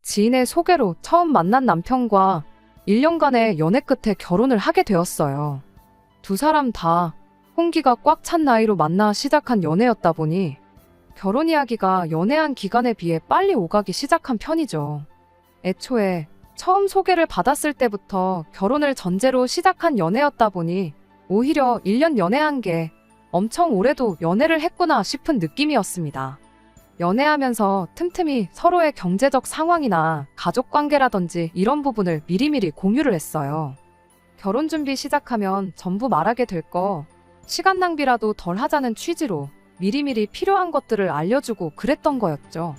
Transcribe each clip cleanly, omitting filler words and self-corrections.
지인의 소개로 처음 만난 남편과 1년간의 연애 끝에 결혼을 하게 되었어요. 두 사람 다 홍기가 꽉 찬 나이로 만나 시작한 연애였다 보니 결혼 이야기가 연애한 기간에 비해 빨리 오가기 시작한 편이죠. 애초에 처음 소개를 받았을 때부터 결혼을 전제로 시작한 연애였다 보니 오히려 1년 연애한 게 엄청 오래도 연애를 했구나 싶은 느낌이었습니다. 연애하면서 틈틈이 서로의 경제적 상황이나 가족 관계라든지 이런 부분을 미리미리 공유를 했어요. 결혼 준비 시작하면 전부 말하게 될 거, 시간 낭비라도 덜 하자는 취지로 미리미리 필요한 것들을 알려주고 그랬던 거였죠.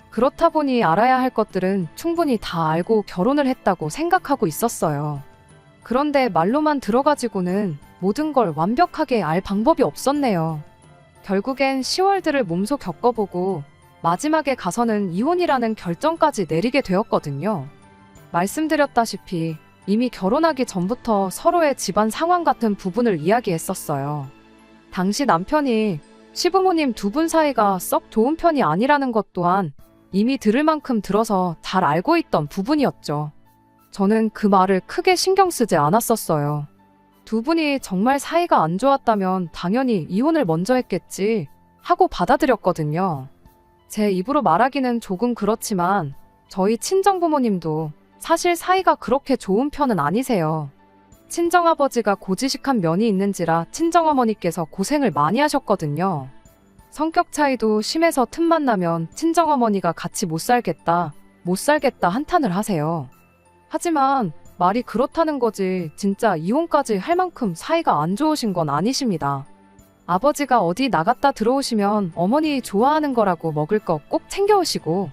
그렇다 보니 알아야 할 것들은 충분히 다 알고 결혼을 했다고 생각하고 있었어요. 그런데 말로만 들어가지고는 모든 걸 완벽하게 알 방법이 없었네요. 결국엔 10월들을 몸소 겪어보고 마지막에 가서는 이혼이라는 결정까지 내리게 되었거든요. 말씀드렸다시피 이미 결혼하기 전부터 서로의 집안 상황 같은 부분을 이야기했었어요. 당시 남편이 시부모님 두 분 사이가 썩 좋은 편이 아니라는 것 또한 이미 들을 만큼 들어서 잘 알고 있던 부분이었죠. 저는 그 말을 크게 신경 쓰지 않았었어요. 두 분이 정말 사이가 안 좋았다면 당연히 이혼을 먼저 했겠지 하고 받아들였거든요. 제 입으로 말하기는 조금 그렇지만 저희 친정부모님도 사실 사이가 그렇게 좋은 편은 아니세요. 친정아버지가 고지식한 면이 있는지라 친정어머니께서 고생을 많이 하셨거든요. 성격 차이도 심해서 틈만 나면 친정어머니가 같이 못 살겠다 한탄을 하세요. 하지만 말이 그렇다는 거지 진짜 이혼까지 할 만큼 사이가 안 좋으신 건 아니십니다. 아버지가 어디 나갔다 들어오시면 어머니 좋아하는 거라고 먹을 거 꼭 챙겨오시고,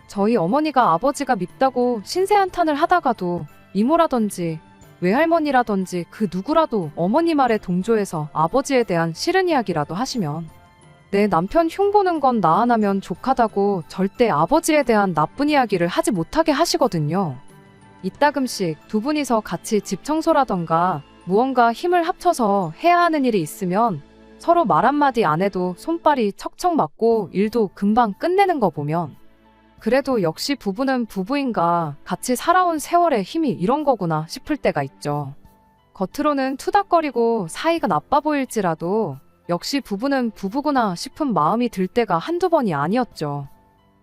저희 어머니가 아버지가 밉다고 신세 한탄을 하다가도 이모라든지 외할머니라든지 그 누구라도 어머니 말에 동조해서 아버지에 대한 싫은 이야기라도 하시면 내 남편 흉보는 건 나 하나면 족하다고 절대 아버지에 대한 나쁜 이야기를 하지 못하게 하시거든요. 이따금씩 두 분이서 같이 집 청소라던가 무언가 힘을 합쳐서 해야 하는 일이 있으면 서로 말 한마디 안 해도 손발이 척척 맞고 일도 금방 끝내는 거 보면 그래도 역시 부부는 부부인가, 같이 살아온 세월의 힘이 이런 거구나 싶을 때가 있죠. 겉으로는 투닥거리고 사이가 나빠 보일지라도 역시 부부는 부부구나 싶은 마음이 들 때가 한두 번이 아니었죠.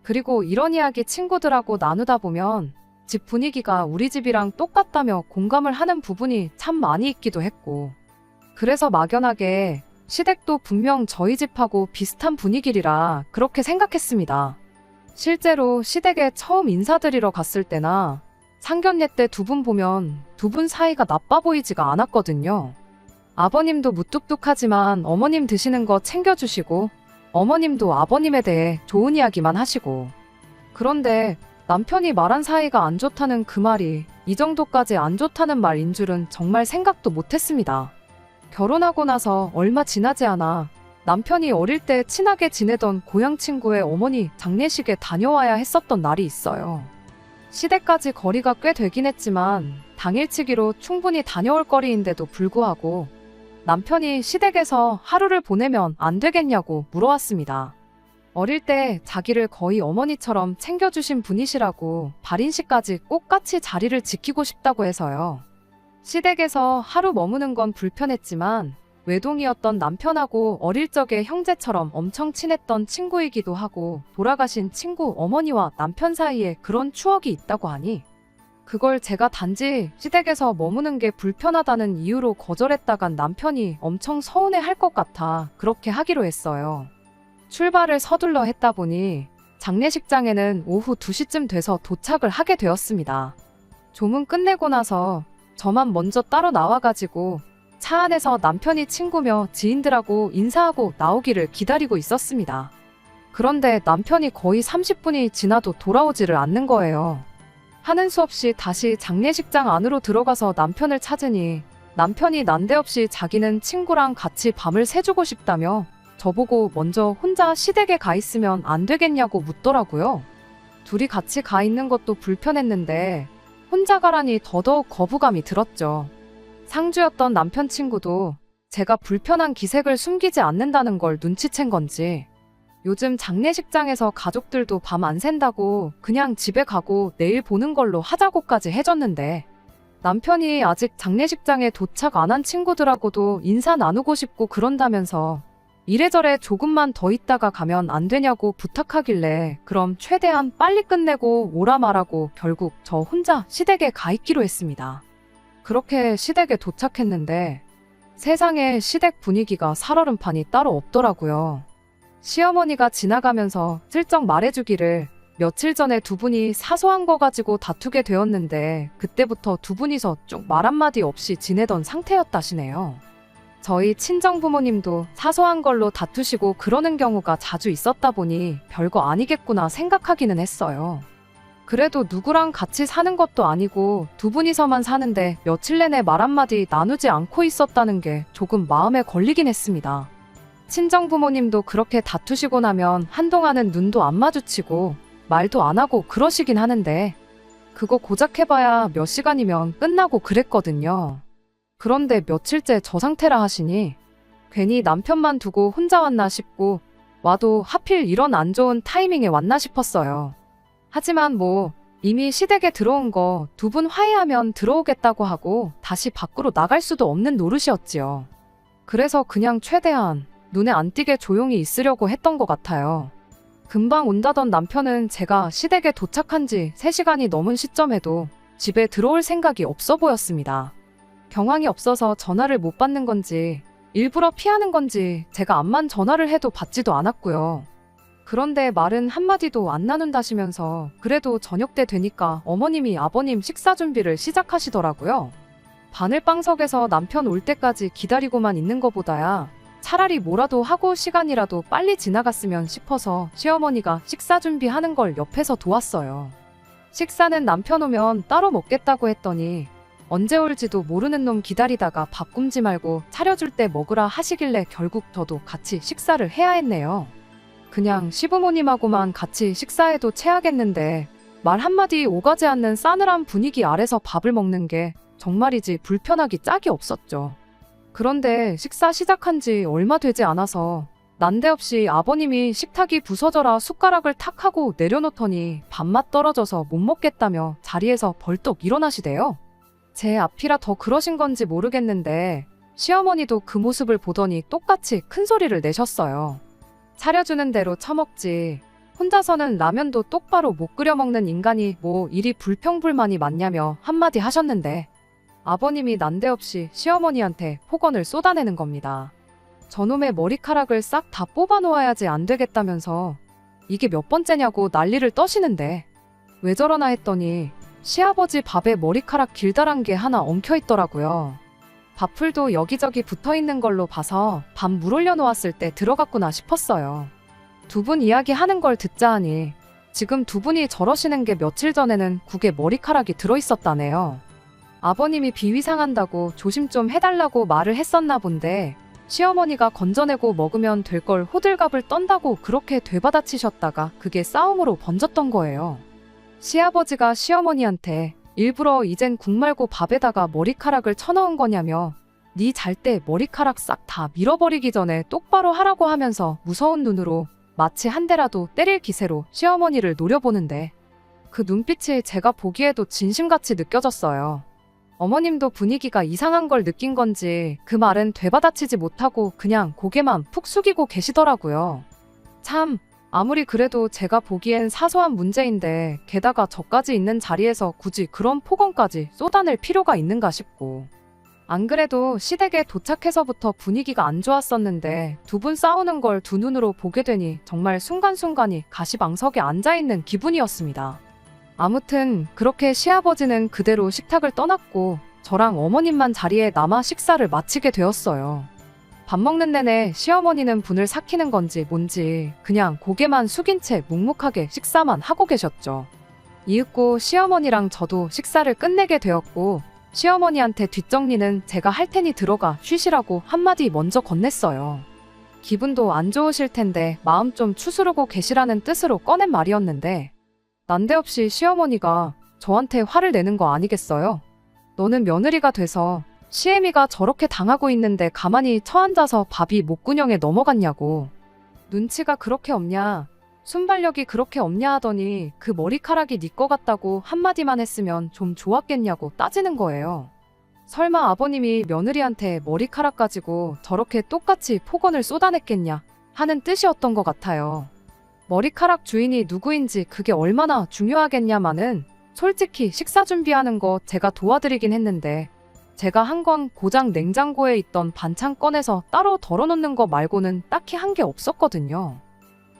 그리고 이런 이야기 친구들하고 나누다 보면 집 분위기가 우리 집이랑 똑같다며 공감을 하는 부분이 참 많이 있기도 했고, 그래서 막연하게 시댁도 분명 저희 집하고 비슷한 분위기라 그렇게 생각했습니다. 실제로 시댁에 처음 인사드리러 갔을 때나 상견례 때 두 분 보면 두 분 사이가 나빠 보이지가 않았거든요. 아버님도 무뚝뚝하지만 어머님 드시는 거 챙겨주시고 어머님도 아버님에 대해 좋은 이야기만 하시고, 그런데 남편이 말한 사이가 안 좋다는 그 말이 이 정도까지 안 좋다는 말인 줄은 정말 생각도 못했습니다. 결혼하고 나서 얼마 지나지 않아 남편이 어릴 때 친하게 지내던 고향 친구의 어머니 장례식에 다녀와야 했었던 날이 있어요. 시댁까지 거리가 꽤 되긴 했지만 당일치기로 충분히 다녀올 거리인데도 불구하고 남편이 시댁에서 하루를 보내면 안 되겠냐고 물어왔습니다. 어릴 때 자기를 거의 어머니처럼 챙겨주신 분이시라고 발인식까지 꼭 같이 자리를 지키고 싶다고 해서요. 시댁에서 하루 머무는 건 불편했지만 외동이었던 남편하고 어릴 적에 형제처럼 엄청 친했던 친구이기도 하고 돌아가신 친구 어머니와 남편 사이에 그런 추억이 있다고 하니 그걸 제가 단지 시댁에서 머무는 게 불편하다는 이유로 거절했다간 남편이 엄청 서운해할 것 같아 그렇게 하기로 했어요. 출발을 서둘러 했다 보니 장례식장에는 오후 2시쯤 돼서 도착을 하게 되었습니다. 조문 끝내고 나서 저만 먼저 따로 나와가지고 차 안에서 남편이 친구며 지인들하고 인사하고 나오기를 기다리고 있었습니다. 그런데 남편이 거의 30분이 지나도 돌아오지를 않는 거예요. 하는 수 없이 다시 장례식장 안으로 들어가서 남편을 찾으니 남편이 난데없이 자기는 친구랑 같이 밤을 새주고 싶다며 저보고 먼저 혼자 시댁에 가 있으면 안 되겠냐고 묻더라고요. 둘이 같이 가 있는 것도 불편했는데 혼자 가라니 더더욱 거부감이 들었죠. 상주였던 남편 친구도 제가 불편한 기색을 숨기지 않는다는 걸 눈치챈 건지 요즘 장례식장에서 가족들도 밤 안 샌다고 그냥 집에 가고 내일 보는 걸로 하자고까지 해줬는데 남편이 아직 장례식장에 도착 안 한 친구들하고도 인사 나누고 싶고 그런다면서 이래저래 조금만 더 있다가 가면 안 되냐고 부탁하길래 그럼 최대한 빨리 끝내고 오라 말하고 결국 저 혼자 시댁에 가 있기로 했습니다. 그렇게 시댁에 도착했는데 세상에 시댁 분위기가 살얼음판이 따로 없더라고요. 시어머니가 지나가면서 슬쩍 말해주기를 며칠 전에 두 분이 사소한 거 가지고 다투게 되었는데 그때부터 두 분이서 쭉 말 한마디 없이 지내던 상태였다시네요. 저희 친정부모님도 사소한 걸로 다투시고 그러는 경우가 자주 있었다 보니 별거 아니겠구나 생각하기는 했어요. 그래도 누구랑 같이 사는 것도 아니고 두 분이서만 사는데 며칠 내내 말 한마디 나누지 않고 있었다는 게 조금 마음에 걸리긴 했습니다. 친정부모님도 그렇게 다투시고 나면 한동안은 눈도 안 마주치고 말도 안 하고 그러시긴 하는데 그거 고작 해봐야 몇 시간이면 끝나고 그랬거든요. 그런데 며칠째 저 상태라 하시니 괜히 남편만 두고 혼자 왔나 싶고 와도 하필 이런 안 좋은 타이밍에 왔나 싶었어요. 하지만 뭐 이미 시댁에 들어온 거 두 분 화해하면 들어오겠다고 하고 다시 밖으로 나갈 수도 없는 노릇이었지요. 그래서 그냥 최대한 눈에 안 띄게 조용히 있으려고 했던 것 같아요. 금방 온다던 남편은 제가 시댁에 도착한 지 3시간이 넘은 시점에도 집에 들어올 생각이 없어 보였습니다. 경황이 없어서 전화를 못 받는 건지 일부러 피하는 건지 제가 암만 전화를 해도 받지도 않았고요. 그런데 말은 한마디도 안 나눈다시면서 그래도 저녁 때 되니까 어머님이 아버님 식사 준비를 시작하시더라고요. 바늘방석에서 남편 올 때까지 기다리고만 있는 것보다야 차라리 뭐라도 하고 시간이라도 빨리 지나갔으면 싶어서 시어머니가 식사 준비하는 걸 옆에서 도왔어요. 식사는 남편 오면 따로 먹겠다고 했더니 언제 올지도 모르는 놈 기다리다가 밥 굶지 말고 차려줄 때 먹으라 하시길래 결국 저도 같이 식사를 해야 했네요. 그냥 시부모님하고만 같이 식사해도 체하겠는데 말 한마디 오가지 않는 싸늘한 분위기 아래서 밥을 먹는 게 정말이지 불편하기 짝이 없었죠. 그런데 식사 시작한 지 얼마 되지 않아서 난데없이 아버님이 식탁이 부서져라 숟가락을 탁 하고 내려놓더니 밥맛 떨어져서 못 먹겠다며 자리에서 벌떡 일어나시대요. 제 앞이라 더 그러신 건지 모르겠는데 시어머니도 그 모습을 보더니 똑같이 큰 소리를 내셨어요. 차려주는 대로 처먹지. 혼자서는 라면도 똑바로 못 끓여 먹는 인간이 뭐 이리 불평불만이 많냐며 한마디 하셨는데 아버님이 난데없이 시어머니한테 폭언을 쏟아내는 겁니다. 저놈의 머리카락을 싹 다 뽑아놓아야지 안 되겠다면서 이게 몇 번째냐고 난리를 떠시는데 왜 저러나 했더니 시아버지 밥에 머리카락 길다란 게 하나 엉켜있더라고요. 밥풀도 여기저기 붙어있는 걸로 봐서 밥 물 올려놓았을 때 들어갔구나 싶었어요. 두 분 이야기하는 걸 듣자 하니 지금 두 분이 저러시는 게 며칠 전에는 국에 머리카락이 들어있었다네요. 아버님이 비위 상한다고 조심 좀 해달라고 말을 했었나 본데 시어머니가 건져내고 먹으면 될 걸 호들갑을 떤다고 그렇게 되받아치셨다가 그게 싸움으로 번졌던 거예요. 시아버지가 시어머니한테 일부러 이젠 국 말고 밥에다가 머리카락을 쳐넣은 거냐며 네 잘 때 머리카락 싹 다 밀어버리기 전에 똑바로 하라고 하면서 무서운 눈으로 마치 한 대라도 때릴 기세로 시어머니를 노려보는데 그 눈빛이 제가 보기에도 진심같이 느껴졌어요. 어머님도 분위기가 이상한 걸 느낀 건지 그 말은 되받아치지 못하고 그냥 고개만 푹 숙이고 계시더라고요. 참, 아무리 그래도 제가 보기엔 사소한 문제인데 게다가 저까지 있는 자리에서 굳이 그런 폭언까지 쏟아낼 필요가 있는가 싶고 안 그래도 시댁에 도착해서부터 분위기가 안 좋았었는데 두 분 싸우는 걸 두 눈으로 보게 되니 정말 순간순간이 가시방석에 앉아있는 기분이었습니다. 아무튼 그렇게 시아버지는 그대로 식탁을 떠났고 저랑 어머님만 자리에 남아 식사를 마치게 되었어요. 밥 먹는 내내 시어머니는 분을 삭히는 건지 뭔지 그냥 고개만 숙인 채 묵묵하게 식사만 하고 계셨죠. 이윽고 시어머니랑 저도 식사를 끝내게 되었고 시어머니한테 뒷정리는 제가 할 테니 들어가 쉬시라고 한마디 먼저 건넸어요. 기분도 안 좋으실 텐데 마음 좀 추스르고 계시라는 뜻으로 꺼낸 말이었는데 난데없이 시어머니가 저한테 화를 내는 거 아니겠어요? 너는 며느리가 돼서 시애미가 저렇게 당하고 있는데 가만히 처앉아서 밥이 목구멍에 넘어갔냐고. 눈치가 그렇게 없냐, 순발력이 그렇게 없냐 하더니 그 머리카락이 네 거 같다고 한마디만 했으면 좀 좋았겠냐고 따지는 거예요. 설마 아버님이 며느리한테 머리카락 가지고 저렇게 똑같이 폭언을 쏟아냈겠냐 하는 뜻이었던 것 같아요. 머리카락 주인이 누구인지 그게 얼마나 중요하겠냐마는 솔직히 식사 준비하는 거 제가 도와드리긴 했는데 제가 한 건 고장 냉장고에 있던 반찬 꺼내서 따로 덜어놓는 거 말고는 딱히 한 게 없었거든요.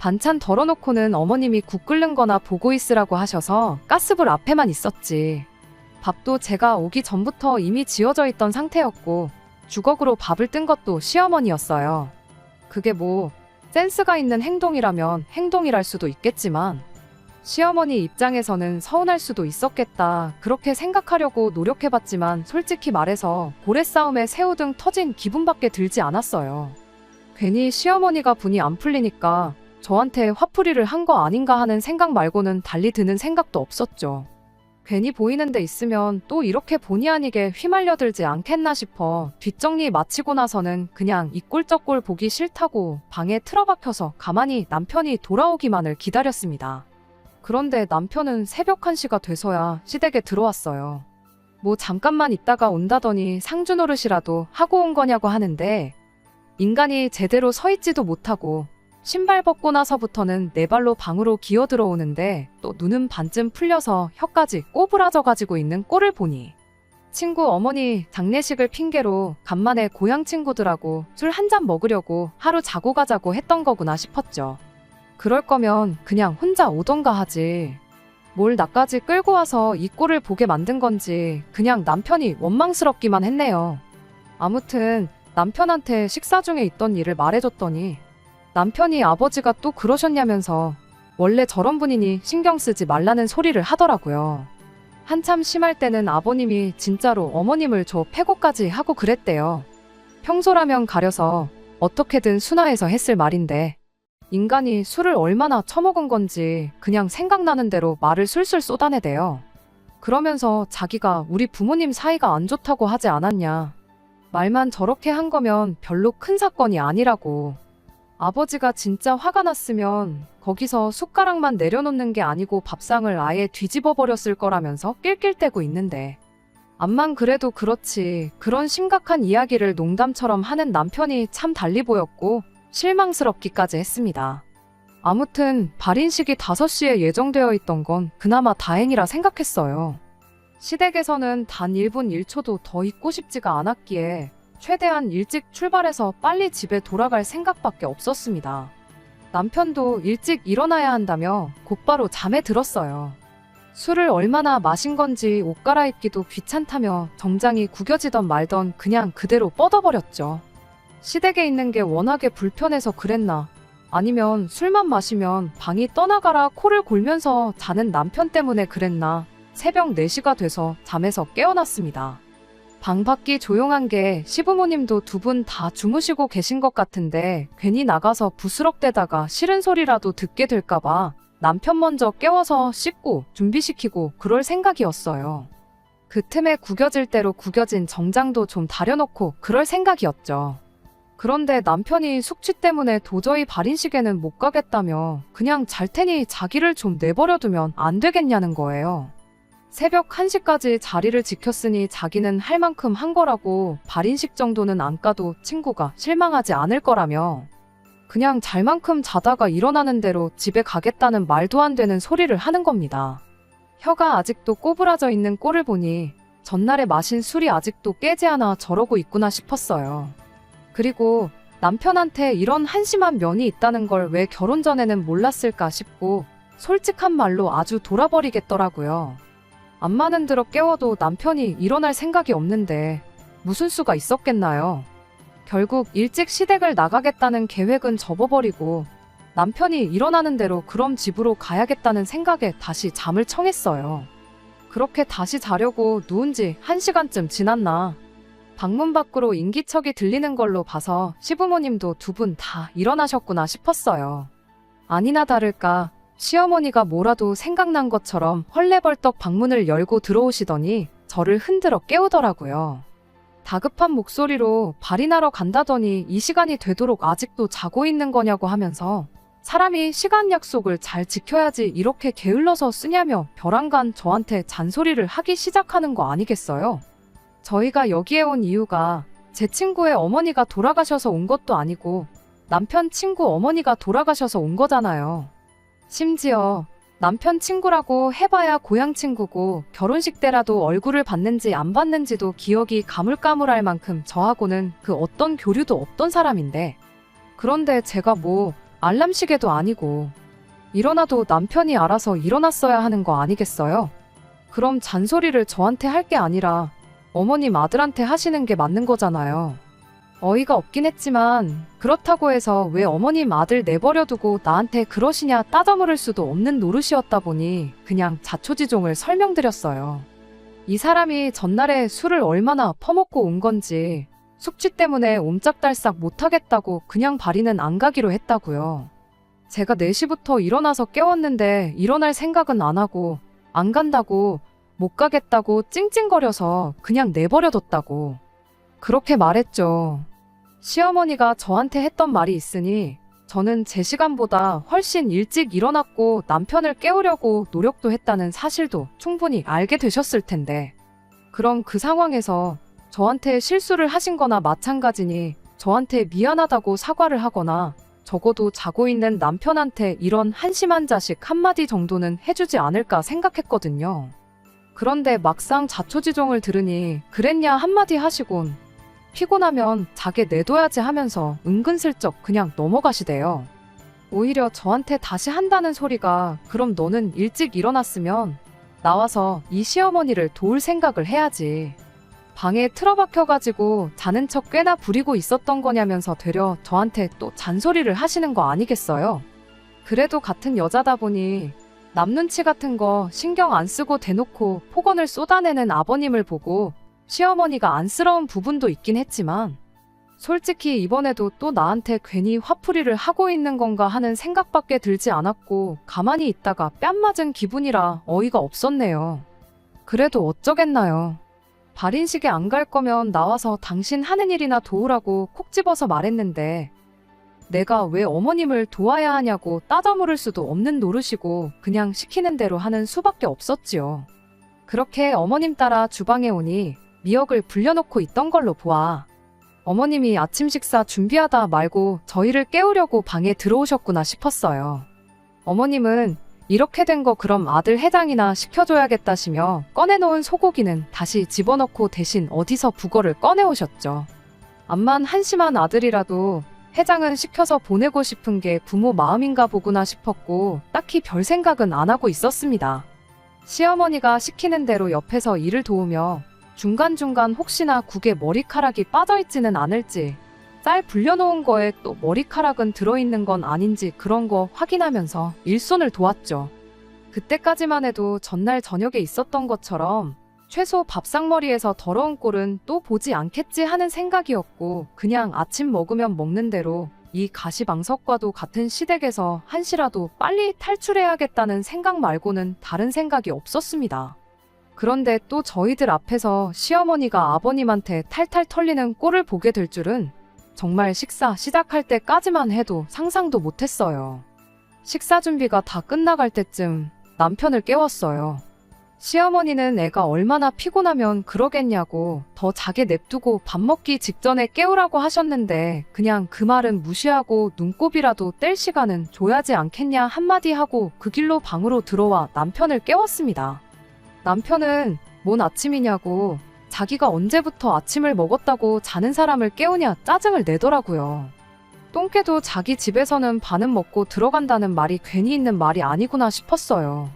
반찬 덜어놓고는 어머님이 국 끓는 거나 보고 있으라고 하셔서 가스불 앞에만 있었지. 밥도 제가 오기 전부터 이미 지어져 있던 상태였고 주걱으로 밥을 뜬 것도 시어머니였어요. 그게 뭐 센스가 있는 행동이라면 행동이랄 수도 있겠지만 시어머니 입장에서는 서운할 수도 있었겠다 그렇게 생각하려고 노력해봤지만 솔직히 말해서 고래싸움에 새우등 터진 기분밖에 들지 않았어요. 괜히 시어머니가 분이 안 풀리니까 저한테 화풀이를 한 거 아닌가 하는 생각 말고는 달리 드는 생각도 없었죠. 괜히 보이는 데 있으면 또 이렇게 본의 아니게 휘말려들지 않겠나 싶어 뒷정리 마치고 나서는 그냥 이 꼴 저 꼴 보기 싫다고 방에 틀어박혀서 가만히 남편이 돌아오기만을 기다렸습니다. 그런데 남편은 새벽 1시가 돼서야 시댁에 들어왔어요. 뭐 잠깐만 있다가 온다더니 상주 노릇이라도 하고 온 거냐고 하는데 인간이 제대로 서 있지도 못하고 신발 벗고 나서부터는 네 발로 방으로 기어 들어오는데 또 눈은 반쯤 풀려서 혀까지 꼬부라져 가지고 있는 꼴을 보니 친구 어머니 장례식을 핑계로 간만에 고향 친구들하고 술 한 잔 먹으려고 하루 자고 가자고 했던 거구나 싶었죠. 그럴 거면 그냥 혼자 오던가 하지. 뭘 나까지 끌고 와서 이 꼴을 보게 만든 건지 그냥 남편이 원망스럽기만 했네요. 아무튼 남편한테 식사 중에 있던 일을 말해줬더니 남편이 아버지가 또 그러셨냐면서 원래 저런 분이니 신경 쓰지 말라는 소리를 하더라고요. 한참 심할 때는 아버님이 진짜로 어머님을 저 패고까지 하고 그랬대요. 평소라면 가려서 어떻게든 순화해서 했을 말인데 인간이 술을 얼마나 처먹은 건지 그냥 생각나는 대로 말을 술술 쏟아내대요. 그러면서 자기가 우리 부모님 사이가 안 좋다고 하지 않았냐. 말만 저렇게 한 거면 별로 큰 사건이 아니라고. 아버지가 진짜 화가 났으면 거기서 숟가락만 내려놓는 게 아니고 밥상을 아예 뒤집어 버렸을 거라면서 낄낄대고 있는데 암만 그래도 그렇지 그런 심각한 이야기를 농담처럼 하는 남편이 참 달리 보였고 실망스럽기까지 했습니다. 아무튼 발인식이 5시에 예정되어 있던 건 그나마 다행이라 생각했어요. 시댁에서는 단 1분 1초도 더 있고 싶지가 않았기에 최대한 일찍 출발해서 빨리 집에 돌아갈 생각밖에 없었습니다. 남편도 일찍 일어나야 한다며 곧바로 잠에 들었어요. 술을 얼마나 마신 건지 옷 갈아입기도 귀찮다며 정장이 구겨지던 말던 그냥 그대로 뻗어버렸죠. 시댁에 있는 게 워낙에 불편해서 그랬나 아니면 술만 마시면 방이 떠나가라 코를 골면서 자는 남편 때문에 그랬나 새벽 4시가 돼서 잠에서 깨어났습니다. 방 밖이 조용한 게 시부모님도 두 분 다 주무시고 계신 것 같은데 괜히 나가서 부스럭대다가 싫은 소리라도 듣게 될까봐 남편 먼저 깨워서 씻고 준비시키고 그럴 생각이었어요. 그 틈에 구겨질 대로 구겨진 정장도 좀 다려놓고 그럴 생각이었죠. 그런데 남편이 숙취 때문에 도저히 발인식에는 못 가겠다며 그냥 잘 테니 자기를 좀 내버려두면 안 되겠냐는 거예요. 새벽 1시까지 자리를 지켰으니 자기는 할 만큼 한 거라고 발인식 정도는 안 가도 친구가 실망하지 않을 거라며 그냥 잘 만큼 자다가 일어나는 대로 집에 가겠다는 말도 안 되는 소리를 하는 겁니다. 혀가 아직도 꼬부라져 있는 꼴을 보니 전날에 마신 술이 아직도 깨지 않아 저러고 있구나 싶었어요. 그리고 남편한테 이런 한심한 면이 있다는 걸 왜 결혼 전에는 몰랐을까 싶고 솔직한 말로 아주 돌아버리겠더라고요. 암마는 들어 깨워도 남편이 일어날 생각이 없는데 무슨 수가 있었겠나요? 결국 일찍 시댁을 나가겠다는 계획은 접어버리고 남편이 일어나는 대로 그럼 집으로 가야겠다는 생각에 다시 잠을 청했어요. 그렇게 다시 자려고 누운 지 1시간쯤 지났나. 방문 밖으로 인기척이 들리는 걸로 봐서 시부모님도 두 분 다 일어나셨구나 싶었어요. 아니나 다를까 시어머니가 뭐라도 생각난 것처럼 헐레벌떡 방문을 열고 들어오시더니 저를 흔들어 깨우더라고요. 다급한 목소리로 발인하러 간다더니 이 시간이 되도록 아직도 자고 있는 거냐고 하면서 사람이 시간 약속을 잘 지켜야지 이렇게 게을러서 쓰냐며 벼랑간 저한테 잔소리를 하기 시작하는 거 아니겠어요? 저희가 여기에 온 이유가 제 친구의 어머니가 돌아가셔서 온 것도 아니고 남편 친구 어머니가 돌아가셔서 온 거잖아요. 심지어 남편 친구라고 해봐야 고향 친구고 결혼식 때라도 얼굴을 봤는지 안 봤는지도 기억이 가물가물할 만큼 저하고는 그 어떤 교류도 없던 사람인데, 그런데 제가 뭐 알람 시계도 아니고 일어나도 남편이 알아서 일어났어야 하는 거 아니겠어요? 그럼 잔소리를 저한테 할 게 아니라 어머님 아들한테 하시는 게 맞는 거잖아요. 어이가 없긴 했지만 그렇다고 해서 왜 어머님 아들 내버려두고 나한테 그러시냐 따져 물을 수도 없는 노릇이었다 보니 그냥 자초지종을 설명드렸어요. 이 사람이 전날에 술을 얼마나 퍼먹고 온 건지 숙취 때문에 옴짝달싹 못하겠다고 그냥 발인은 안 가기로 했다고요. 제가 4시부터 일어나서 깨웠는데 일어날 생각은 안 하고 안 간다고 못 가겠다고 찡찡거려서 그냥 내버려뒀다고 그렇게 말했죠. 시어머니가 저한테 했던 말이 있으니 저는 제 시간보다 훨씬 일찍 일어났고 남편을 깨우려고 노력도 했다는 사실도 충분히 알게 되셨을 텐데, 그럼 그 상황에서 저한테 실수를 하신 거나 마찬가지니 저한테 미안하다고 사과를 하거나 적어도 자고 있는 남편한테 이런 한심한 자식 한마디 정도는 해주지 않을까 생각했거든요. 그런데 막상 자초지종을 들으니 그랬냐 한마디 하시곤 피곤하면 자게 내둬야지 하면서 은근슬쩍 그냥 넘어가시대요. 오히려 저한테 다시 한다는 소리가 그럼 너는 일찍 일어났으면 나와서 이 시어머니를 도울 생각을 해야지. 방에 틀어박혀가지고 자는 척 꽤나 부리고 있었던 거냐면서 되려 저한테 또 잔소리를 하시는 거 아니겠어요? 그래도 같은 여자다 보니 남 눈치 같은 거 신경 안 쓰고 대놓고 폭언을 쏟아내는 아버님을 보고 시어머니가 안쓰러운 부분도 있긴 했지만 솔직히 이번에도 또 나한테 괜히 화풀이를 하고 있는 건가 하는 생각밖에 들지 않았고 가만히 있다가 뺨 맞은 기분이라 어이가 없었네요. 그래도 어쩌겠나요. 발인식에 안 갈 거면 나와서 당신 하는 일이나 도우라고 콕 집어서 말했는데 내가 왜 어머님을 도와야 하냐고 따져 물을 수도 없는 노릇이고 그냥 시키는 대로 하는 수밖에 없었지요. 그렇게 어머님 따라 주방에 오니 미역을 불려놓고 있던 걸로 보아 어머님이 아침 식사 준비하다 말고 저희를 깨우려고 방에 들어오셨구나 싶었어요. 어머님은 이렇게 된 거 그럼 아들 해장이나 시켜줘야겠다시며 꺼내놓은 소고기는 다시 집어넣고 대신 어디서 북어를 꺼내오셨죠. 암만 한심한 아들이라도 해장은 시켜서 보내고 싶은 게 부모 마음인가 보구나 싶었고 딱히 별 생각은 안 하고 있었습니다. 시어머니가 시키는 대로 옆에서 일을 도우며 중간중간 혹시나 국에 머리카락이 빠져있지는 않을지, 쌀 불려놓은 거에 또 머리카락은 들어있는 건 아닌지 그런 거 확인하면서 일손을 도왔죠. 그때까지만 해도 전날 저녁에 있었던 것처럼 최소 밥상머리에서 더러운 꼴은 또 보지 않겠지 하는 생각이었고 그냥 아침 먹으면 먹는 대로 이 가시방석과도 같은 시댁에서 한시라도 빨리 탈출해야겠다는 생각 말고는 다른 생각이 없었습니다. 그런데 또 저희들 앞에서 시어머니가 아버님한테 탈탈 털리는 꼴을 보게 될 줄은 정말 식사 시작할 때까지만 해도 상상도 못했어요. 식사 준비가 다 끝나갈 때쯤 남편을 깨웠어요. 시어머니는 애가 얼마나 피곤하면 그러겠냐고 더 자게 냅두고 밥 먹기 직전에 깨우라고 하셨는데 그냥 그 말은 무시하고 눈곱이라도 뗄 시간은 줘야지 않겠냐 한마디 하고 그 길로 방으로 들어와 남편을 깨웠습니다. 남편은 뭔 아침이냐고 자기가 언제부터 아침을 먹었다고 자는 사람을 깨우냐 짜증을 내더라고요. 똥개도 자기 집에서는 반은 먹고 들어간다는 말이 괜히 있는 말이 아니구나 싶었어요.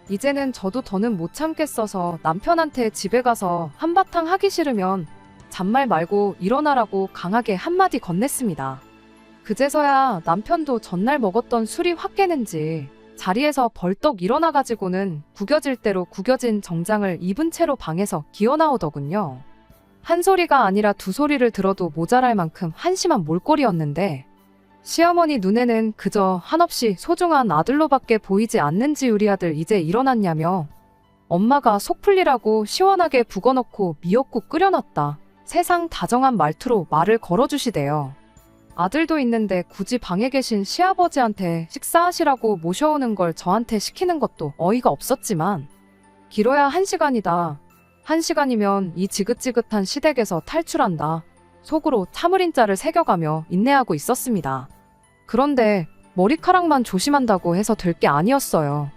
이제는 저도 더는 못 참겠어서 남편한테 집에 가서 한바탕 하기 싫으면 잔말 말고 일어나라고 강하게 한마디 건넸습니다. 그제서야 남편도 전날 먹었던 술이 확 깨는지 자리에서 벌떡 일어나가지고는 구겨질 대로 구겨진 정장을 입은 채로 방에서 기어나오더군요. 한 소리가 아니라 두 소리를 들어도 모자랄 만큼 한심한 몰골이었는데 시어머니 눈에는 그저 한없이 소중한 아들로밖에 보이지 않는지 우리 아들 이제 일어났냐며 엄마가 속 풀리라고 시원하게 북어넣고 미역국 끓여놨다. 세상 다정한 말투로 말을 걸어주시대요. 아들도 있는데 굳이 방에 계신 시아버지한테 식사하시라고 모셔오는 걸 저한테 시키는 것도 어이가 없었지만 길어야 1시간이다. 1시간이면 이 지긋지긋한 시댁에서 탈출한다. 속으로 참을인자를 새겨가며 인내하고 있었습니다. 그런데 머리카락만 조심한다고 해서 될 게 아니었어요.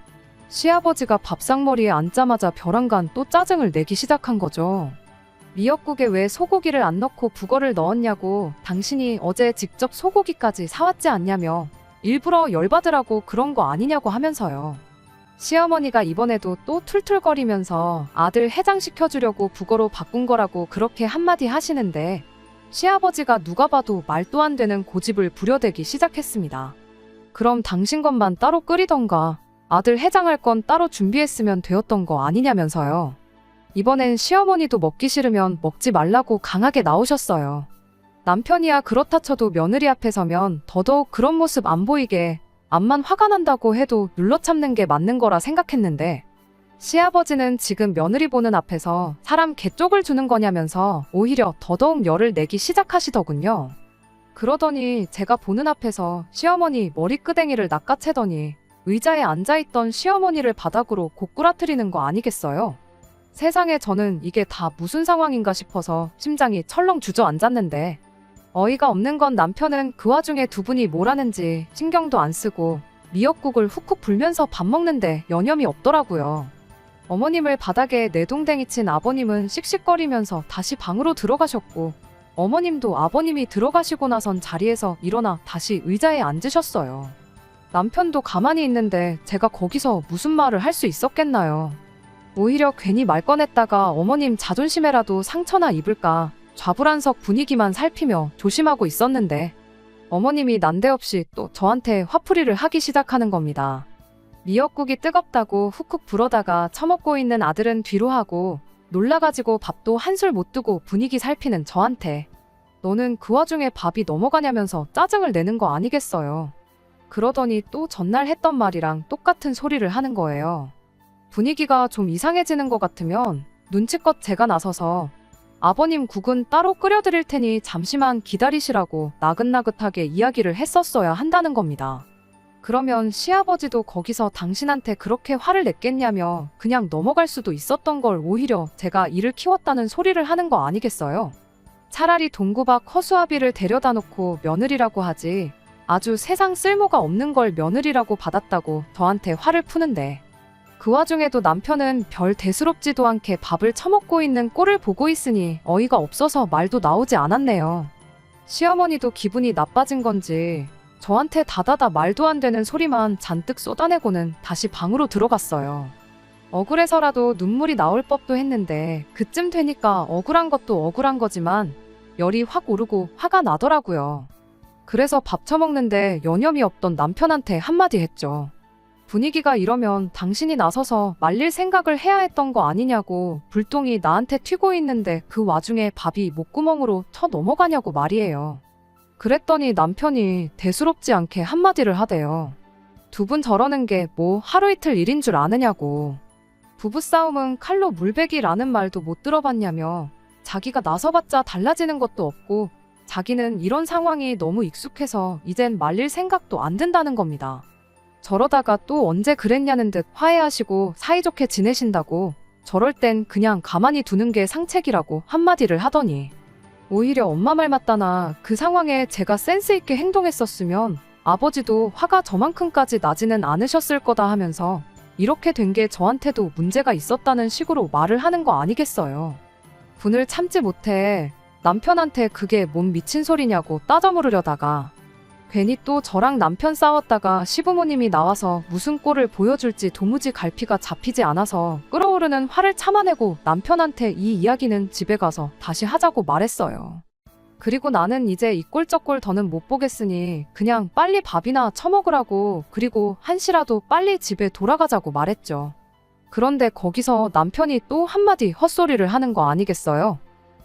시아버지가 밥상머리에 앉자마자 벼랑간 또 짜증을 내기 시작한 거죠. 미역국에 왜 소고기를 안 넣고 북어를 넣었냐고, 당신이 어제 직접 소고기까지 사왔지 않냐며 일부러 열받으라고 그런 거 아니냐고 하면서요. 시어머니가 이번에도 또 툴툴거리면서 아들 해장시켜주려고 북어로 바꾼 거라고 그렇게 한마디 하시는데 시아버지가 누가 봐도 말도 안 되는 고집을 부려대기 시작했습니다. 그럼 당신 것만 따로 끓이던가 아들 해장할 건 따로 준비했으면 되었던 거 아니냐면서요. 이번엔 시어머니도 먹기 싫으면 먹지 말라고 강하게 나오셨어요. 남편이야 그렇다 쳐도 며느리 앞에 서면 더더욱 그런 모습 안 보이게 암만 화가 난다고 해도 눌러 참는 게 맞는 거라 생각했는데 시아버지는 지금 며느리 보는 앞에서 사람 개쪽을 주는 거냐면서 오히려 더더욱 열을 내기 시작하시더군요. 그러더니 제가 보는 앞에서 시어머니 머리끄댕이를 낚아채더니 의자에 앉아있던 시어머니를 바닥으로 고꾸라뜨리는 거 아니겠어요? 세상에, 저는 이게 다 무슨 상황인가 싶어서 심장이 철렁 주저앉았는데 어이가 없는 건 남편은 그 와중에 두 분이 뭘 하는지 신경도 안 쓰고 미역국을 훅훅 불면서 밥 먹는데 여념이 없더라고요. 어머님을 바닥에 내동댕이 친 아버님은 씩씩거리면서 다시 방으로 들어가셨고 어머님도 아버님이 들어가시고 나선 자리에서 일어나 다시 의자에 앉으셨어요. 남편도 가만히 있는데 제가 거기서 무슨 말을 할 수 있었겠나요? 오히려 괜히 말 꺼냈다가 어머님 자존심에라도 상처나 입을까 좌불안석 분위기만 살피며 조심하고 있었는데 어머님이 난데없이 또 저한테 화풀이를 하기 시작하는 겁니다. 미역국이 뜨겁다고 훅훅 불어다가 처먹고 있는 아들은 뒤로 하고 놀라가지고 밥도 한술 못 두고 분위기 살피는 저한테 너는 그 와중에 밥이 넘어가냐면서 짜증을 내는 거 아니겠어요. 그러더니 또 전날 했던 말이랑 똑같은 소리를 하는 거예요. 분위기가 좀 이상해지는 것 같으면 눈치껏 제가 나서서 아버님 국은 따로 끓여드릴 테니 잠시만 기다리시라고 나긋나긋하게 이야기를 했었어야 한다는 겁니다. 그러면 시아버지도 거기서 당신한테 그렇게 화를 냈겠냐며 그냥 넘어갈 수도 있었던 걸 오히려 제가 이를 키웠다는 소리를 하는 거 아니겠어요? 차라리 동구박 허수아비를 데려다 놓고 며느리라고 하지 아주 세상 쓸모가 없는 걸 며느리라고 받았다고 저한테 화를 푸는데 그 와중에도 남편은 별 대수롭지도 않게 밥을 처먹고 있는 꼴을 보고 있으니 어이가 없어서 말도 나오지 않았네요. 시어머니도 기분이 나빠진 건지 저한테 다다다 말도 안 되는 소리만 잔뜩 쏟아내고는 다시 방으로 들어갔어요. 억울해서라도 눈물이 나올 법도 했는데 그쯤 되니까 억울한 것도 억울한 거지만 열이 확 오르고 화가 나더라고요. 그래서 밥 처먹는데 여념이 없던 남편한테 한마디 했죠. 분위기가 이러면 당신이 나서서 말릴 생각을 해야 했던 거 아니냐고 불똥이 나한테 튀고 있는데 그 와중에 밥이 목구멍으로 쳐 넘어가냐고 말이에요. 그랬더니 남편이 대수롭지 않게 한마디를 하대요. 두 분 저러는 게 뭐 하루 이틀 일인 줄 아느냐고. 부부싸움은 칼로 물베기라는 말도 못 들어봤냐며 자기가 나서봤자 달라지는 것도 없고 자기는 이런 상황이 너무 익숙해서 이젠 말릴 생각도 안 든다는 겁니다. 저러다가 또 언제 그랬냐는 듯 화해하시고 사이좋게 지내신다고 저럴 땐 그냥 가만히 두는 게 상책이라고 한마디를 하더니 오히려 엄마 말 맞다나 그 상황에 제가 센스 있게 행동했었으면 아버지도 화가 저만큼까지 나지는 않으셨을 거다 하면서 이렇게 된 게 저한테도 문제가 있었다는 식으로 말을 하는 거 아니겠어요. 분을 참지 못해 남편한테 그게 뭔 미친 소리냐고 따져 물으려다가 괜히 또 저랑 남편 싸웠다가 시부모님이 나와서 무슨 꼴을 보여줄지 도무지 갈피가 잡히지 않아서 끓어오르는 화를 참아내고 남편한테 이 이야기는 집에 가서 다시 하자고 말했어요. 그리고 나는 이제 이 꼴 저 꼴 더는 못 보겠으니 그냥 빨리 밥이나 처먹으라고 그리고 한시라도 빨리 집에 돌아가자고 말했죠. 그런데 거기서 남편이 또 한마디 헛소리를 하는 거 아니겠어요?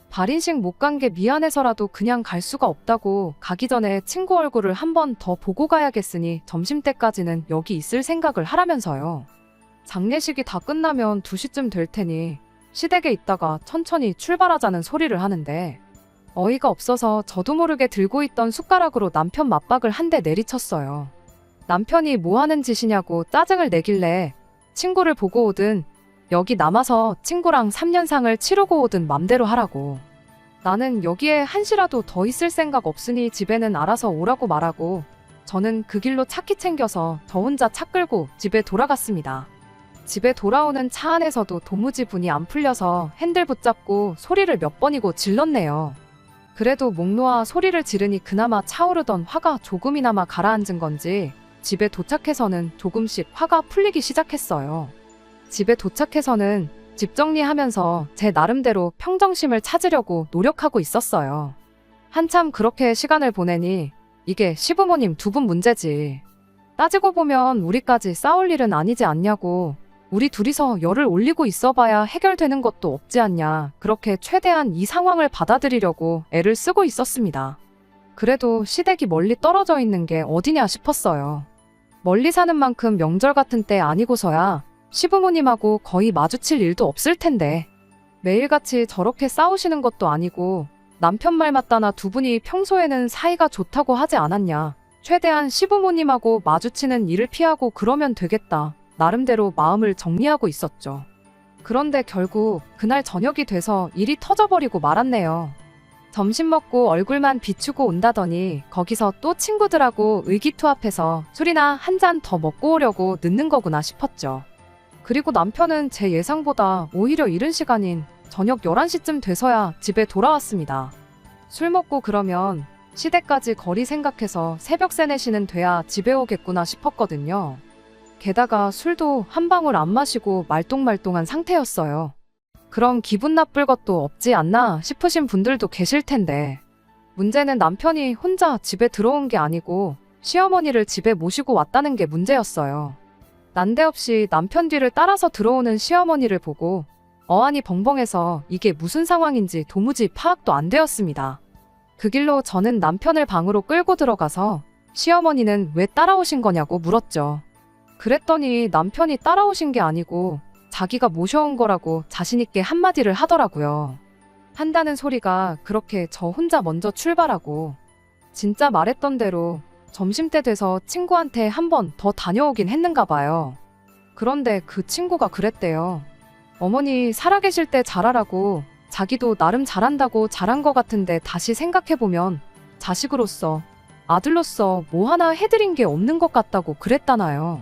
발인식 못 간 게 미안해서라도 그냥 갈 수가 없다고 가기 전에 친구 얼굴을 한 번 더 보고 가야겠으니 점심때까지는 여기 있을 생각을 하라면서요. 장례식이 다 끝나면 2시쯤 될 테니 시댁에 있다가 천천히 출발하자는 소리를 하는데 어이가 없어서 저도 모르게 들고 있던 숟가락으로 남편 맞박을 한 대 내리쳤어요. 남편이 뭐 하는 짓이냐고 짜증을 내길래 친구를 보고 오든 여기 남아서 친구랑 3년상을 치르고 오든 맘대로 하라고. 나는 여기에 한시라도 더 있을 생각 없으니 집에는 알아서 오라고 말하고 저는 그 길로 차키 챙겨서 저 혼자 차 끌고 집에 돌아갔습니다. 집에 돌아오는 차 안에서도 도무지 분이 안 풀려서 핸들 붙잡고 소리를 몇 번이고 질렀네요. 그래도 목 놓아 소리를 지르니 그나마 차오르던 화가 조금이나마 가라앉은 건지 집에 도착해서는 조금씩 화가 풀리기 시작했어요. 집에 도착해서는 집 정리하면서 제 나름대로 평정심을 찾으려고 노력하고 있었어요. 한참 그렇게 시간을 보내니 이게 시부모님 두 분 문제지. 따지고 보면 우리까지 싸울 일은 아니지 않냐고. 우리 둘이서 열을 올리고 있어봐야 해결되는 것도 없지 않냐. 그렇게 최대한 이 상황을 받아들이려고 애를 쓰고 있었습니다. 그래도 시댁이 멀리 떨어져 있는 게 어디냐 싶었어요. 멀리 사는 만큼 명절 같은 때 아니고서야 시부모님하고 거의 마주칠 일도 없을 텐데 매일같이 저렇게 싸우시는 것도 아니고 남편 말 맞다나 두 분이 평소에는 사이가 좋다고 하지 않았냐. 최대한 시부모님하고 마주치는 일을 피하고 그러면 되겠다. 나름대로 마음을 정리하고 있었죠. 그런데 결국 그날 저녁이 돼서 일이 터져버리고 말았네요. 점심 먹고 얼굴만 비추고 온다더니 거기서 또 친구들하고 의기투합해서 술이나 한 잔 더 먹고 오려고 늦는 거구나 싶었죠. 그리고 남편은 제 예상보다 오히려 이른 시간인 저녁 11시쯤 돼서야 집에 돌아왔습니다. 술 먹고 그러면 시댁까지 거리 생각해서 새벽 3, 4시는 돼야 집에 오겠구나 싶었거든요. 게다가 술도 한 방울 안 마시고 말똥말똥한 상태였어요. 그럼 기분 나쁠 것도 없지 않나 싶으신 분들도 계실 텐데 문제는 남편이 혼자 집에 들어온 게 아니고 시어머니를 집에 모시고 왔다는 게 문제였어요. 난데없이 남편 뒤를 따라서 들어오는 시어머니를 보고 어안이 벙벙해서 이게 무슨 상황인지 도무지 파악도 안 되었습니다. 그 길로 저는 남편을 방으로 끌고 들어가서 시어머니는 왜 따라오신 거냐고 물었죠. 그랬더니 남편이 따라오신 게 아니고 자기가 모셔온 거라고 자신있게 한마디를 하더라고요. 한다는 소리가 그렇게 저 혼자 먼저 출발하고 진짜 말했던 대로 점심때 돼서 친구한테 한 번 더 다녀오긴 했는가 봐요. 그런데 그 친구가 그랬대요. 어머니 살아계실 때 잘하라고 자기도 나름 잘한다고 잘한 것 같은데 다시 생각해보면 자식으로서 아들로서 뭐 하나 해드린 게 없는 것 같다고 그랬다나요.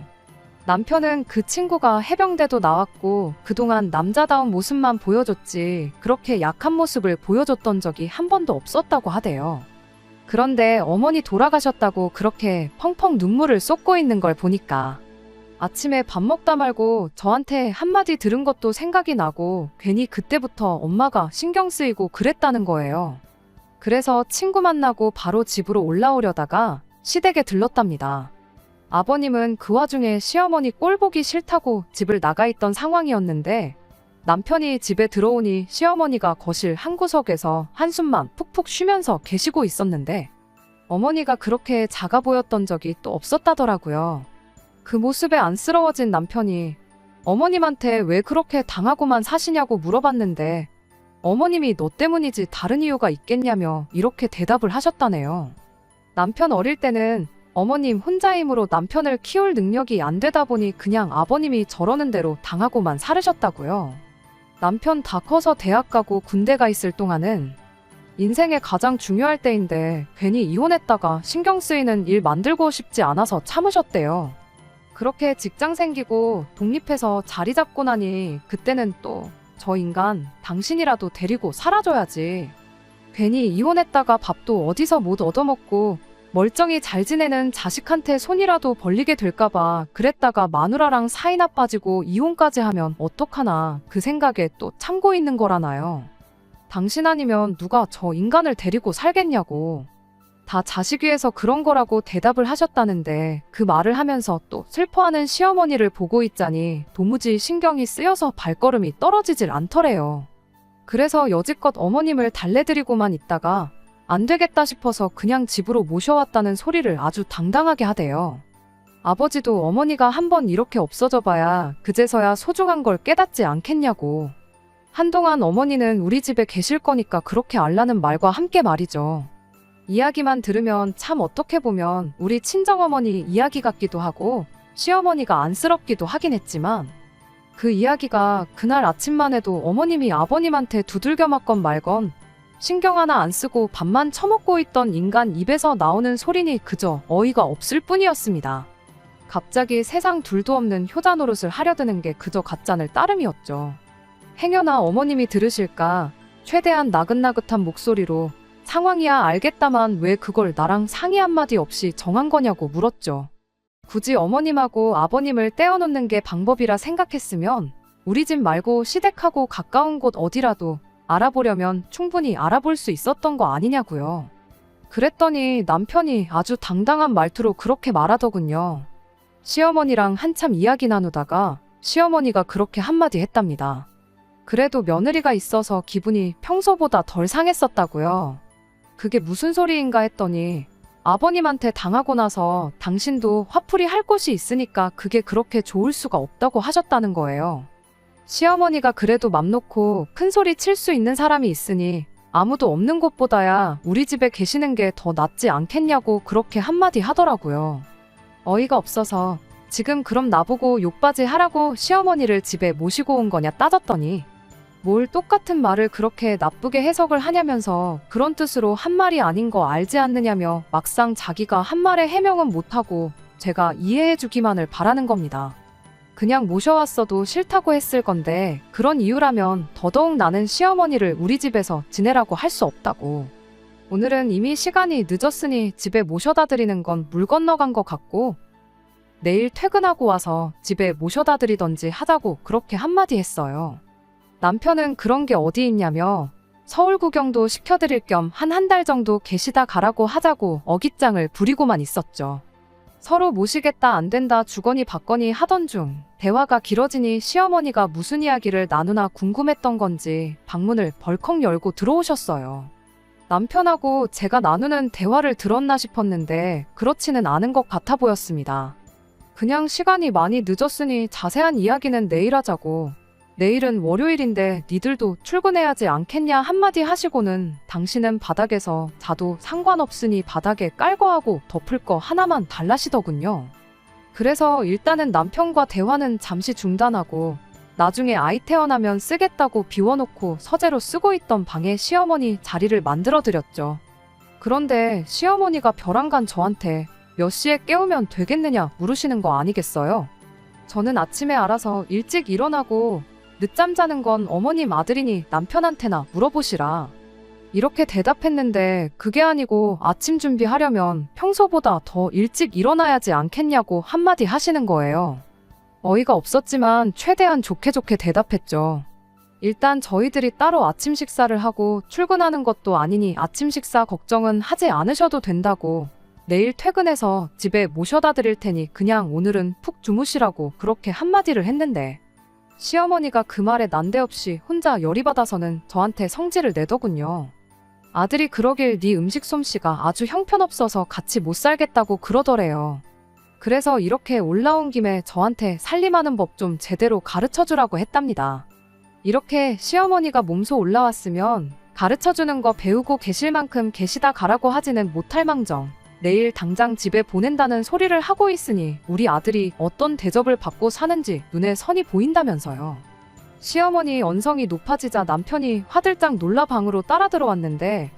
남편은 그 친구가 해병대도 나왔고 그동안 남자다운 모습만 보여줬지 그렇게 약한 모습을 보여줬던 적이 한 번도 없었다고 하대요. 그런데 어머니 돌아가셨다고 그렇게 펑펑 눈물을 쏟고 있는 걸 보니까 아침에 밥 먹다 말고 저한테 한마디 들은 것도 생각이 나고 괜히 그때부터 엄마가 신경 쓰이고 그랬다는 거예요. 그래서 친구 만나고 바로 집으로 올라오려다가 시댁에 들렀답니다. 아버님은 그 와중에 시어머니 꼴 보기 싫다고 집을 나가 있던 상황이었는데 남편이 집에 들어오니 시어머니가 거실 한 구석에서 한숨만 푹푹 쉬면서 계시고 있었는데 어머니가 그렇게 작아 보였던 적이 또 없었다더라고요. 그 모습에 안쓰러워진 남편이 어머님한테 왜 그렇게 당하고만 사시냐고 물어봤는데 어머님이 너 때문이지 다른 이유가 있겠냐며 이렇게 대답을 하셨다네요. 남편 어릴 때는 어머님 혼자 힘으로 남편을 키울 능력이 안 되다 보니 그냥 아버님이 저러는 대로 당하고만 살으셨다고요. 남편 다 커서 대학 가고 군대 가 있을 동안은 인생의 가장 중요할 때인데 괜히 이혼했다가 신경 쓰이는 일 만들고 싶지 않아서 참으셨대요. 그렇게 직장 생기고 독립해서 자리 잡고 나니 그때는 또 저 인간 당신이라도 데리고 살아줘야지. 괜히 이혼했다가 밥도 어디서 못 얻어먹고 멀쩡히 잘 지내는 자식한테 손이라도 벌리게 될까봐 그랬다가 마누라랑 사이나 빠지고 이혼까지 하면 어떡하나 그 생각에 또 참고 있는 거라나요. 당신 아니면 누가 저 인간을 데리고 살겠냐고. 다 자식 위해서 그런 거라고 대답을 하셨다는데 그 말을 하면서 또 슬퍼하는 시어머니를 보고 있자니 도무지 신경이 쓰여서 발걸음이 떨어지질 않더래요. 그래서 여지껏 어머님을 달래드리고만 있다가 안 되겠다 싶어서 그냥 집으로 모셔왔다는 소리를 아주 당당하게 하대요. 아버지도 어머니가 한번 이렇게 없어져 봐야 그제서야 소중한 걸 깨닫지 않겠냐고. 한동안 어머니는 우리 집에 계실 거니까 그렇게 알라는 말과 함께 말이죠. 이야기만 들으면 참 어떻게 보면 우리 친정어머니 이야기 같기도 하고 시어머니가 안쓰럽기도 하긴 했지만 그 이야기가 그날 아침만 해도 어머님이 아버님한테 두들겨 맞건 말건 신경 하나 안 쓰고 밥만 처먹고 있던 인간 입에서 나오는 소리니 그저 어이가 없을 뿐이었습니다. 갑자기 세상 둘도 없는 효자 노릇을 하려드는 게 그저 가짠을 따름이었죠. 행여나 어머님이 들으실까 최대한 나긋나긋한 목소리로 상황이야 알겠다만 왜 그걸 나랑 상의 한마디 없이 정한 거냐고 물었죠. 굳이 어머님하고 아버님을 떼어놓는 게 방법이라 생각했으면 우리 집 말고 시댁하고 가까운 곳 어디라도 알아보려면 충분히 알아볼 수 있었던 거 아니냐고요. 그랬더니 남편이 아주 당당한 말투로 그렇게 말하더군요. 시어머니랑 한참 이야기 나누다가 시어머니가 그렇게 한마디 했답니다. 그래도 며느리가 있어서 기분이 평소보다 덜 상했었다고요. 그게 무슨 소리인가 했더니 아버님한테 당하고 나서 당신도 화풀이 할 곳이 있으니까 그게 그렇게 좋을 수가 없다고 하셨다는 거예요. 시어머니가 그래도 맘 놓고 큰 소리 칠 수 있는 사람이 있으니 아무도 없는 곳보다야 우리 집에 계시는 게 더 낫지 않겠냐고 그렇게 한마디 하더라고요. 어이가 없어서 지금 그럼 나보고 욕바지 하라고 시어머니를 집에 모시고 온 거냐 따졌더니 뭘 똑같은 말을 그렇게 나쁘게 해석을 하냐면서 그런 뜻으로 한 말이 아닌 거 알지 않느냐며 막상 자기가 한 말에 해명은 못하고 제가 이해해주기만을 바라는 겁니다. 그냥 모셔왔어도 싫다고 했을 건데 그런 이유라면 더더욱 나는 시어머니를 우리 집에서 지내라고 할 수 없다고. 오늘은 이미 시간이 늦었으니 집에 모셔다 드리는 건 물 건너간 것 같고 내일 퇴근하고 와서 집에 모셔다 드리던지 하자고 그렇게 한마디 했어요. 남편은 그런 게 어디 있냐며 서울 구경도 시켜드릴 겸 한 달 정도 계시다 가라고 하자고 어깃장을 부리고만 있었죠. 서로 모시겠다 안 된다 주거니 받거니 하던 중 대화가 길어지니 시어머니가 무슨 이야기를 나누나 궁금했던 건지 방문을 벌컥 열고 들어오셨어요. 남편하고 제가 나누는 대화를 들었나 싶었는데 그렇지는 않은 것 같아 보였습니다. 그냥 시간이 많이 늦었으니 자세한 이야기는 내일 하자고. 내일은 월요일인데 니들도 출근해야지 않겠냐 한마디 하시고는 당신은 바닥에서 자도 상관없으니 바닥에 깔거 하고 덮을 거 하나만 달라시더군요. 그래서 일단은 남편과 대화는 잠시 중단하고 나중에 아이 태어나면 쓰겠다고 비워놓고 서재로 쓰고 있던 방에 시어머니 자리를 만들어드렸죠. 그런데 시어머니가 벼랑간 저한테 몇 시에 깨우면 되겠느냐 물으시는 거 아니겠어요? 저는 아침에 알아서 일찍 일어나고 늦잠 자는 건 어머님 아들이니 남편한테나 물어보시라. 이렇게 대답했는데 그게 아니고 아침 준비하려면 평소보다 더 일찍 일어나야지 않겠냐고 한마디 하시는 거예요. 어이가 없었지만 최대한 좋게 대답했죠. 일단 저희들이 따로 아침 식사를 하고 출근하는 것도 아니니 아침 식사 걱정은 하지 않으셔도 된다고. 내일 퇴근해서 집에 모셔다 드릴 테니 그냥 오늘은 푹 주무시라고 그렇게 한마디를 했는데 시어머니가 그 말에 난데없이 혼자 열이 받아서는 저한테 성질을 내더군요. 아들이 그러길 네 음식 솜씨가 아주 형편없어서 같이 못 살겠다고 그러더래요. 그래서 이렇게 올라온 김에 저한테 살림하는 법 좀 제대로 가르쳐주라고 했답니다. 이렇게 시어머니가 몸소 올라왔으면 가르쳐주는 거 배우고 계실 만큼 계시다 가라고 하지는 못할 망정 내일 당장 집에 보낸다는 소리를 하고 있으니 우리 아들이 어떤 대접을 받고 사는지 눈에 선이 보인다면서요. 시어머니 언성이 높아지자 남편이 화들짝 놀라 방으로 따라 들어왔는데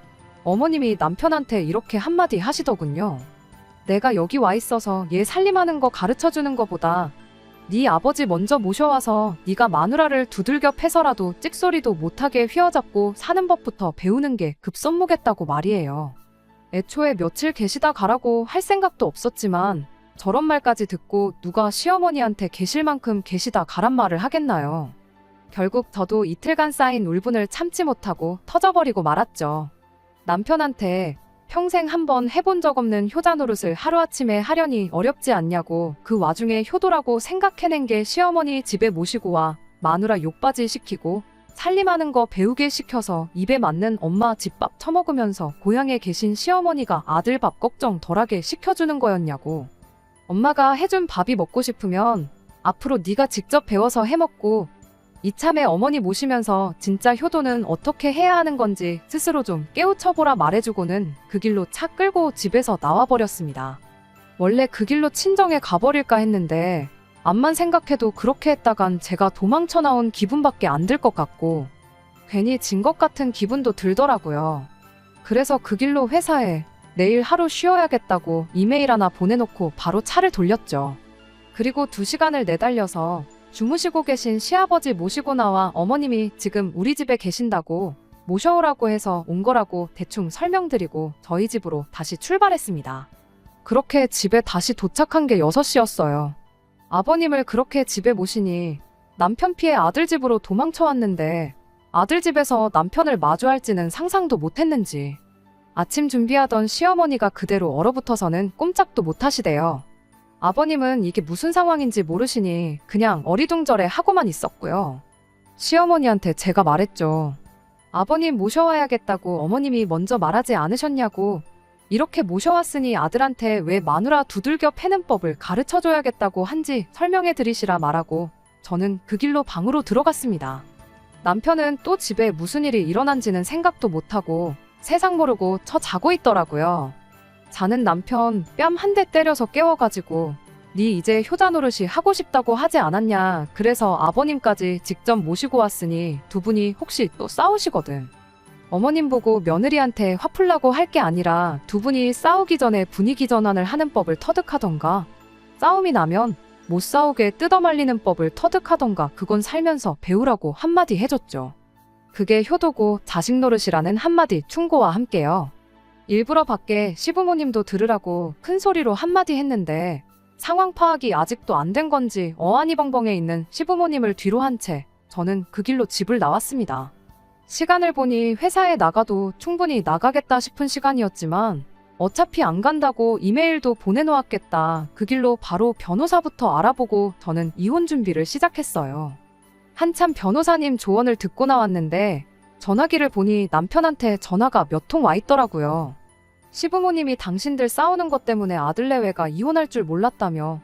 어머님이 남편한테 이렇게 한마디 하시더군요. 내가 여기 와 있어서 얘 살림하는 거 가르쳐주는 거보다 네 아버지 먼저 모셔와서 네가 마누라를 두들겨 패서라도 찍소리도 못하게 휘어잡고 사는 법부터 배우는 게 급선무겠다고 말이에요. 애초에 며칠 계시다 가라고 할 생각도 없었지만 저런 말까지 듣고 누가 시어머니한테 계실 만큼 계시다 가란 말을 하겠나요. 결국 저도 이틀간 쌓인 울분을 참지 못하고 터져버리고 말았죠. 남편한테 평생 한번 해본 적 없는 효자 노릇을 하루아침에 하려니 어렵지 않냐고 그 와중에 효도라고 생각해낸 게 시어머니 집에 모시고 와 마누라 욕바지 시키고 살림하는 거 배우게 시켜서 입에 맞는 엄마 집밥 처먹으면서 고향에 계신 시어머니가 아들 밥 걱정 덜하게 시켜주는 거였냐고. 엄마가 해준 밥이 먹고 싶으면 앞으로 네가 직접 배워서 해먹고 이참에 어머니 모시면서 진짜 효도는 어떻게 해야 하는 건지 스스로 좀 깨우쳐보라 말해주고는 그 길로 차 끌고 집에서 나와버렸습니다. 원래 그 길로 친정에 가버릴까 했는데 암만 생각해도 그렇게 했다간 제가 도망쳐 나온 기분밖에 안 들 것 같고 괜히 진 것 같은 기분도 들더라고요. 그래서 그 길로 회사에 내일 하루 쉬어야겠다고 이메일 하나 보내놓고 바로 차를 돌렸죠. 그리고 2시간을 내달려서 주무시고 계신 시아버지 모시고 나와 어머님이 지금 우리 집에 계신다고 모셔오라고 해서 온 거라고 대충 설명드리고 저희 집으로 다시 출발했습니다. 그렇게 집에 다시 도착한 게 6시였어요. 아버님을 그렇게 집에 모시니 남편 피해 아들 집으로 도망쳐 왔는데 아들 집에서 남편을 마주할지는 상상도 못했는지 아침 준비하던 시어머니가 그대로 얼어붙어서는 꼼짝도 못하시대요. 아버님은 이게 무슨 상황인지 모르시니 그냥 어리둥절해 하고만 있었고요. 시어머니한테 제가 말했죠. 아버님 모셔와야겠다고 어머님이 먼저 말하지 않으셨냐고. 이렇게 모셔왔으니 아들한테 왜 마누라 두들겨 패는 법을 가르쳐줘야겠다고 한지 설명해 드리시라 말하고 저는 그 길로 방으로 들어갔습니다. 남편은 또 집에 무슨 일이 일어난지는 생각도 못하고 세상 모르고 자고 있더라고요. 자는 남편 뺨 한 대 때려서 깨워가지고 네 이제 효자 노릇이 하고 싶다고 하지 않았냐. 그래서 아버님까지 직접 모시고 왔으니 두 분이 혹시 또 싸우시거든. 어머님 보고 며느리한테 화풀라고 할 게 아니라 두 분이 싸우기 전에 분위기 전환을 하는 법을 터득하던가 싸움이 나면 못 싸우게 뜯어말리는 법을 터득하던가 그건 살면서 배우라고 한마디 해줬죠. 그게 효도고 자식 노릇이라는 한마디 충고와 함께요. 일부러 밖에 시부모님도 들으라고 큰 소리로 한마디 했는데 상황 파악이 아직도 안 된 건지 어안이 벙벙해 있는 시부모님을 뒤로 한 채 저는 그 길로 집을 나왔습니다. 시간을 보니 회사에 나가도 충분히 나가겠다 싶은 시간이었지만 어차피 안 간다고 이메일도 보내놓았겠다. 그 길로 바로 변호사부터 알아보고 저는 이혼 준비를 시작했어요. 한참 변호사님 조언을 듣고 나왔는데 전화기를 보니 남편한테 전화가 몇 통 와 있더라고요. 시부모님이 당신들 싸우는 것 때문에 아들내외가 이혼할 줄 몰랐다며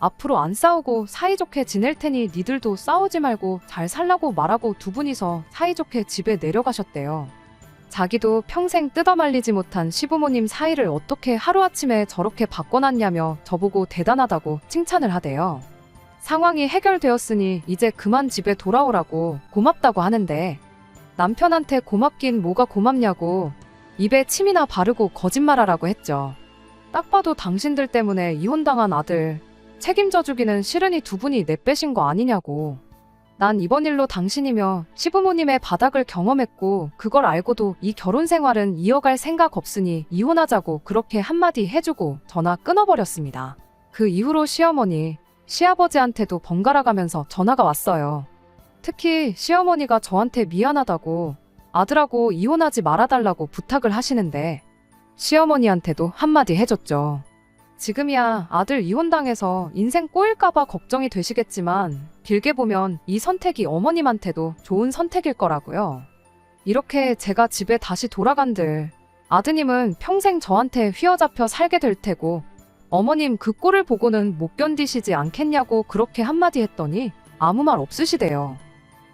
앞으로 안 싸우고 사이좋게 지낼 테니 니들도 싸우지 말고 잘 살라고 말하고 두 분이서 사이좋게 집에 내려가셨대요. 자기도 평생 뜯어말리지 못한 시부모님 사이를 어떻게 하루아침에 저렇게 바꿔놨냐며 저보고 대단하다고 칭찬을 하대요. 상황이 해결되었으니 이제 그만 집에 돌아오라고 고맙다고 하는데 남편한테 고맙긴 뭐가 고맙냐고 입에 침이나 바르고 거짓말하라고 했죠. 딱 봐도 당신들 때문에 이혼당한 아들 책임져 주기는 싫으니 두 분이 내빼신 거 아니냐고. 난 이번 일로 당신이며 시부모님의 바닥을 경험했고 그걸 알고도 이 결혼 생활은 이어갈 생각 없으니 이혼하자고 그렇게 한마디 해주고 전화 끊어버렸습니다. 그 이후로 시어머니, 시아버지한테도 번갈아 가면서 전화가 왔어요. 특히 시어머니가 저한테 미안하다고 아들하고 이혼하지 말아달라고 부탁을 하시는데 시어머니한테도 한마디 해줬죠. 지금이야 아들 이혼당해서 인생 꼬일까봐 걱정이 되시겠지만 길게 보면 이 선택이 어머님한테도 좋은 선택일 거라고요. 이렇게 제가 집에 다시 돌아간들 아드님은 평생 저한테 휘어잡혀 살게 될 테고 어머님 그 꼴을 보고는 못 견디시지 않겠냐고 그렇게 한마디 했더니 아무 말 없으시대요.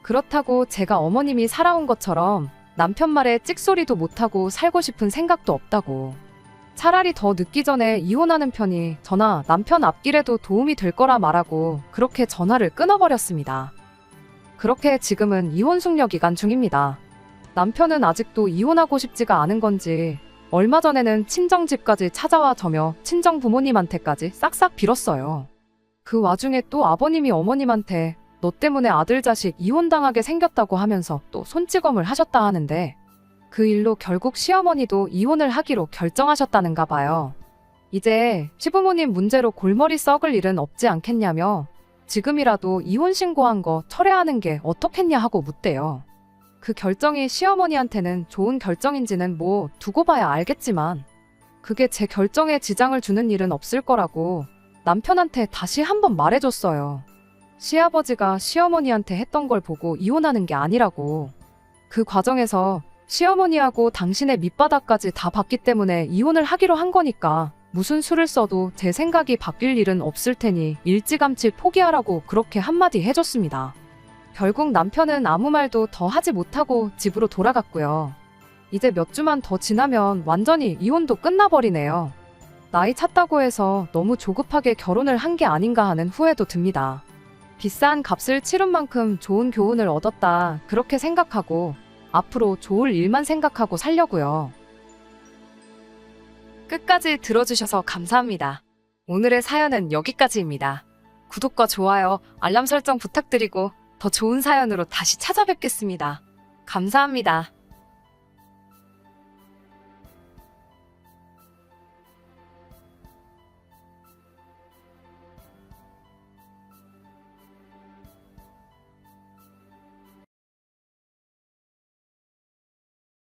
그렇다고 제가 어머님이 살아온 것처럼 남편 말에 찍소리도 못하고 살고 싶은 생각도 없다고. 차라리 더 늦기 전에 이혼하는 편이 저나 남편 앞길에도 도움이 될 거라 말하고 그렇게 전화를 끊어버렸습니다. 그렇게 지금은 이혼 숙려 기간 중입니다. 남편은 아직도 이혼하고 싶지가 않은 건지 얼마 전에는 친정집까지 찾아와 저며 친정 부모님한테까지 싹싹 빌었어요. 그 와중에 또 아버님이 어머님한테 너 때문에 아들 자식 이혼당하게 생겼다고 하면서 또 손찌검을 하셨다 하는데 그 일로 결국 시어머니도 이혼을 하기로 결정하셨다는가 봐요. 이제 시부모님 문제로 골머리 썩을 일은 없지 않겠냐며 지금이라도 이혼 신고한 거 철회하는 게 어떻겠냐 하고 묻대요. 그 결정이 시어머니한테는 좋은 결정인지는 뭐 두고 봐야 알겠지만 그게 제 결정에 지장을 주는 일은 없을 거라고 남편한테 다시 한번 말해줬어요. 시아버지가 시어머니한테 했던 걸 보고 이혼하는 게 아니라고. 그 과정에서 시어머니하고 당신의 밑바닥까지 다 봤기 때문에 이혼을 하기로 한 거니까 무슨 수를 써도 제 생각이 바뀔 일은 없을 테니 일찌감치 포기하라고 그렇게 한마디 해줬습니다. 결국 남편은 아무 말도 더 하지 못하고 집으로 돌아갔고요. 이제 몇 주만 더 지나면 완전히 이혼도 끝나버리네요. 나이 찼다고 해서 너무 조급하게 결혼을 한 게 아닌가 하는 후회도 듭니다. 비싼 값을 치른 만큼 좋은 교훈을 얻었다, 그렇게 생각하고 앞으로 좋을 일만 생각하고 살려고요. 끝까지 들어주셔서 감사합니다. 오늘의 사연은 여기까지입니다. 구독과 좋아요, 알람 설정 부탁드리고 더 좋은 사연으로 다시 찾아뵙겠습니다. 감사합니다.